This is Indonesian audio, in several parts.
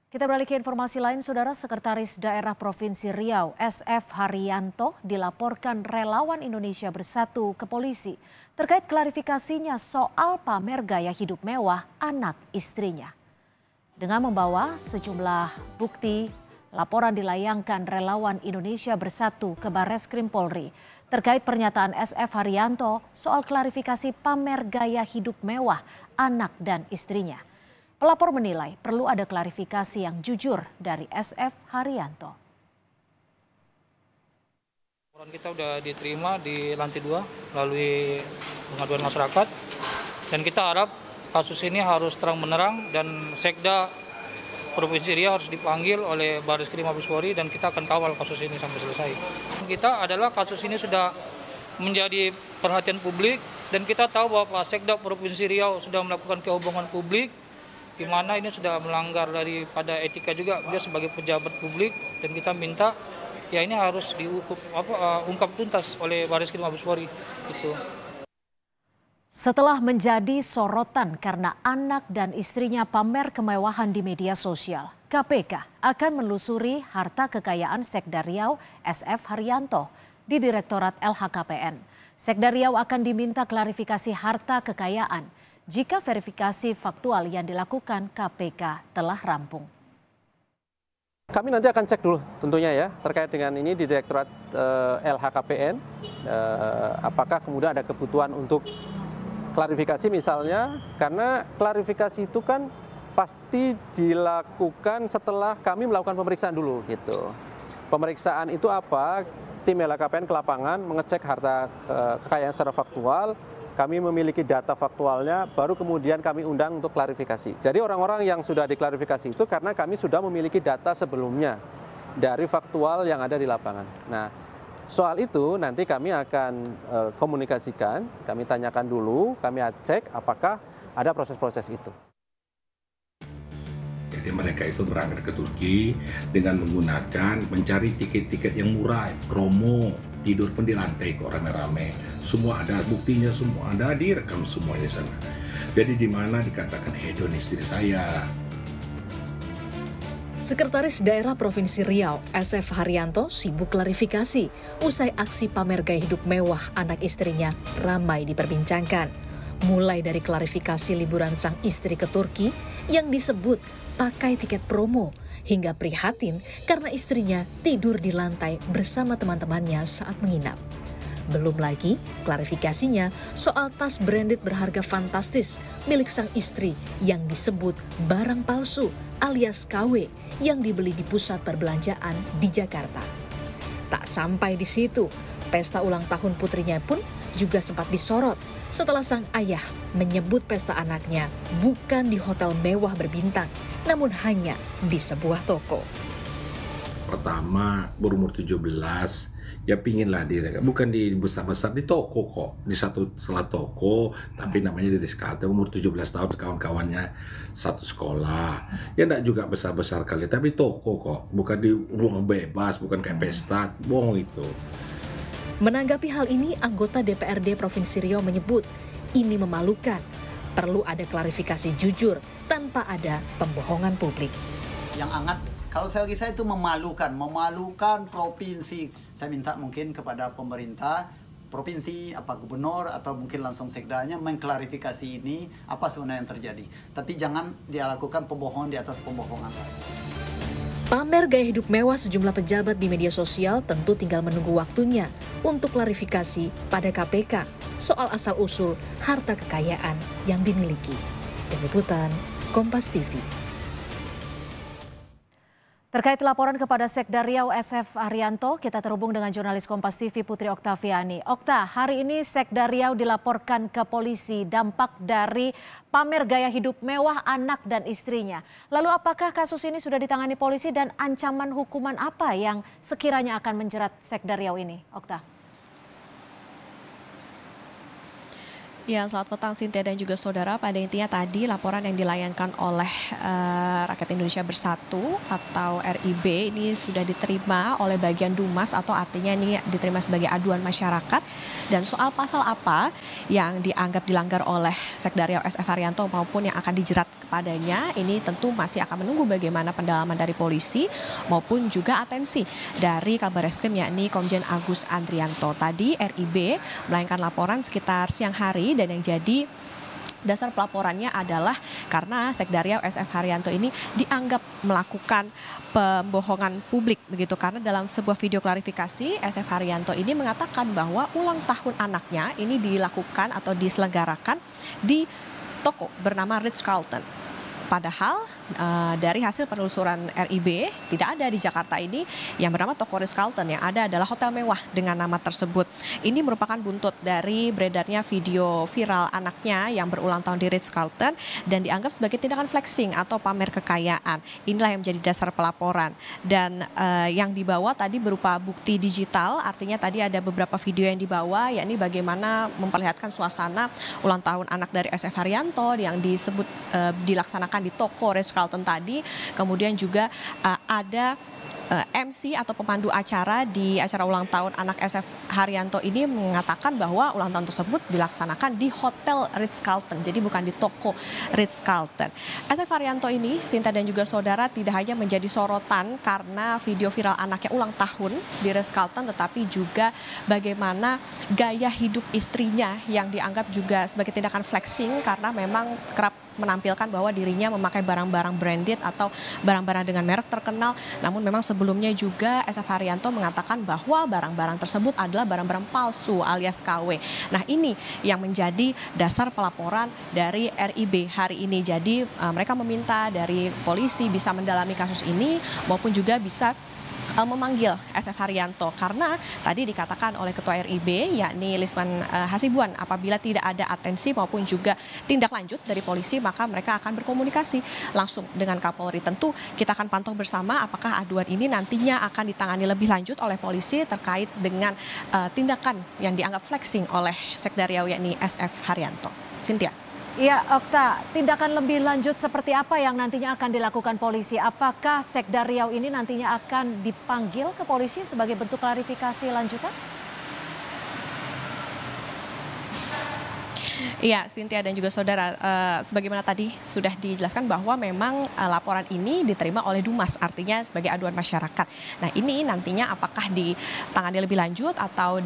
Kita beralih ke informasi lain, Saudara. Sekretaris Daerah Provinsi Riau, SF Haryanto, dilaporkan relawan Indonesia Bersatu ke polisi terkait klarifikasinya soal pamer gaya hidup mewah anak istrinya. Dengan membawa sejumlah bukti, laporan dilayangkan relawan Indonesia Bersatu ke Barreskrim Polri terkait pernyataan SF Haryanto soal klarifikasi pamer gaya hidup mewah anak dan istrinya. Pelapor menilai perlu ada klarifikasi yang jujur dari SF Haryanto. Laporan kita sudah diterima di lantai 2 melalui pengaduan masyarakat, dan kita harap kasus ini harus terang menerang dan Sekda Provinsi Riau harus dipanggil oleh Barreskrim Mabes Polri, dan kita akan kawal kasus ini sampai selesai. Kita adalah kasus ini sudah menjadi perhatian publik, dan kita tahu bahwa Pak Sekda Provinsi Riau sudah melakukan kehubungan publik, di mana ini sudah melanggar daripada etika juga dia sebagai pejabat publik, dan kita minta ya ini harus diungkap tuntas oleh Barreskrim Mabes Polri. Itu. Setelah menjadi sorotan karena anak dan istrinya pamer kemewahan di media sosial, KPK akan menelusuri harta kekayaan Sekda Riau SF Haryanto di Direktorat LHKPN. Sekda Riau akan diminta klarifikasi harta kekayaan jika verifikasi faktual yang dilakukan KPK telah rampung. Kami nanti akan cek dulu tentunya ya terkait dengan ini di Direktorat LHKPN. Apakah kemudian ada kebutuhan untuk klarifikasi misalnya, karena klarifikasi itu kan pasti dilakukan setelah kami melakukan pemeriksaan dulu gitu. Pemeriksaan itu apa? Tim LHKPN ke lapangan mengecek harta kekayaan secara faktual. Kami memiliki data faktualnya, baru kemudian kami undang untuk klarifikasi. Jadi orang-orang yang sudah diklarifikasi itu karena kami sudah memiliki data sebelumnya dari faktual yang ada di lapangan. Nah, soal itu nanti kami akan komunikasikan, kami tanyakan dulu, kami cek apakah ada proses-proses itu. Jadi mereka itu berangkat ke Turki dengan menggunakan mencari tiket-tiket yang murah, promo, tidur pun di lantai kok rame-rame. Semua ada buktinya, semua ada, direkam semuanya di sana. Jadi di mana dikatakan hedon istri saya. Sekretaris Daerah Provinsi Riau, SF Haryanto, sibuk klarifikasi usai aksi pamer gaya hidup mewah anak istrinya ramai diperbincangkan. Mulai dari klarifikasi liburan sang istri ke Turki yang disebut pakai tiket promo, hingga prihatin karena istrinya tidur di lantai bersama teman-temannya saat menginap. Belum lagi klarifikasinya soal tas branded berharga fantastis milik sang istri yang disebut barang palsu alias KW yang dibeli di pusat perbelanjaan di Jakarta. Tak sampai di situ, pesta ulang tahun putrinya pun juga sempat disorot setelah sang ayah menyebut pesta anaknya bukan di hotel mewah berbintang, namun hanya di sebuah toko. Pertama, berumur 17, ya pinginlah bukan di besar-besar, di toko kok. Di satu salah toko, tapi namanya di Rizkalta, umur 17 tahun, kawan-kawannya satu sekolah. Ya enggak juga besar-besar kali, tapi toko kok. Bukan di ruang bebas, bukan kayak pesta, bohong itu. Menanggapi hal ini, anggota DPRD Provinsi Riau menyebut ini memalukan. Perlu ada klarifikasi jujur tanpa ada pembohongan publik. Yang hangat, kalau saya itu memalukan provinsi. Saya minta mungkin kepada pemerintah provinsi, gubernur atau mungkin langsung sekdanya mengklarifikasi ini apa sebenarnya yang terjadi. Tapi jangan dia lakukan pembohongan di atas pembohongan. Pamer gaya hidup mewah sejumlah pejabat di media sosial tentu tinggal menunggu waktunya untuk klarifikasi pada KPK soal asal-usul harta kekayaan yang dimiliki. Tim Liputan, Kompas TV. Terkait laporan kepada Sekda Riau SF Haryanto, kita terhubung dengan jurnalis Kompas TV Putri Oktaviani. Okta, hari ini Sekda Riau dilaporkan ke polisi dampak dari pamer gaya hidup mewah anak dan istrinya. Lalu apakah kasus ini sudah ditangani polisi dan ancaman hukuman apa yang sekiranya akan menjerat Sekda Riau ini, Okta? Ya, selamat petang Cynthia dan juga saudara. Pada intinya tadi laporan yang dilayangkan oleh Rakyat Indonesia Bersatu atau RIB ini sudah diterima oleh bagian Dumas, atau artinya ini diterima sebagai aduan masyarakat. Dan soal pasal apa yang dianggap dilanggar oleh Sekda Riau SF Haryanto maupun yang akan dijerat kepadanya, ini tentu masih akan menunggu bagaimana pendalaman dari polisi maupun juga atensi dari Kabareskrim, yakni Komjen Agus Andrianto. Tadi RIB melayangkan laporan sekitar siang hari, dan yang jadi dasar pelaporannya adalah karena Sekda Riau SF Haryanto ini dianggap melakukan pembohongan publik begitu, karena dalam sebuah video klarifikasi SF Haryanto ini mengatakan bahwa ulang tahun anaknya ini dilakukan atau diselenggarakan di toko bernama Ritz-Carlton. Padahal dari hasil penelusuran RIB tidak ada di Jakarta ini yang bernama toko Ritz-Carlton, yang ada adalah hotel mewah dengan nama tersebut. Ini merupakan buntut dari beredarnya video viral anaknya yang berulang tahun di Ritz-Carlton dan dianggap sebagai tindakan flexing atau pamer kekayaan. Inilah yang menjadi dasar pelaporan, dan yang dibawa tadi berupa bukti digital, artinya tadi ada beberapa video yang dibawa, yakni bagaimana memperlihatkan suasana ulang tahun anak dari SF Haryanto yang disebut dilaksanakan di toko Ritz-Carlton tadi. Kemudian juga ada MC atau pemandu acara di acara ulang tahun anak SF Haryanto ini mengatakan bahwa ulang tahun tersebut dilaksanakan di Hotel Ritz-Carlton, jadi bukan di toko Ritz-Carlton. SF Haryanto ini, Sinta dan juga saudara, tidak hanya menjadi sorotan karena video viral anaknya ulang tahun di Ritz-Carlton, tetapi juga bagaimana gaya hidup istrinya yang dianggap juga sebagai tindakan flexing, karena memang kerap menampilkan bahwa dirinya memakai barang-barang branded atau barang-barang dengan merek terkenal. Namun memang sebelumnya juga SF Haryanto mengatakan bahwa barang-barang tersebut adalah barang-barang palsu alias KW. Nah, ini yang menjadi dasar pelaporan dari RIB hari ini. Jadi mereka meminta dari polisi bisa mendalami kasus ini maupun juga bisa memanggil SF Haryanto, karena tadi dikatakan oleh Ketua RIB yakni Lisman Hasibuan, apabila tidak ada atensi maupun juga tindak lanjut dari polisi maka mereka akan berkomunikasi langsung dengan Kapolri. Tentu kita akan pantau bersama apakah aduan ini nantinya akan ditangani lebih lanjut oleh polisi terkait dengan tindakan yang dianggap flexing oleh Sekda Riau yakni SF Haryanto. Cynthia. Iya, Okta, tindakan lebih lanjut seperti apa yang nantinya akan dilakukan polisi? Apakah Sekda Riau ini nantinya akan dipanggil ke polisi sebagai bentuk klarifikasi lanjutan? Iya, Cynthia dan juga saudara, sebagaimana tadi sudah dijelaskan bahwa memang laporan ini diterima oleh Dumas, artinya sebagai aduan masyarakat. Nah, ini nantinya apakah ditangani lebih lanjut atau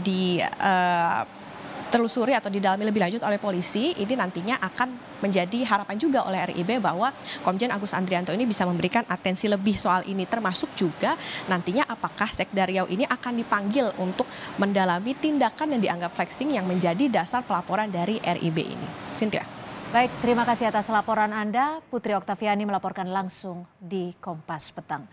telusuri atau didalami lebih lanjut oleh polisi, ini nantinya akan menjadi harapan juga oleh RIB bahwa Komjen Agus Andrianto ini bisa memberikan atensi lebih soal ini, termasuk juga nantinya apakah Sekda Riau ini akan dipanggil untuk mendalami tindakan yang dianggap flexing yang menjadi dasar pelaporan dari RIB ini. Cynthia. Baik, terima kasih atas laporan Anda. Putri Oktaviani melaporkan langsung di Kompas Petang.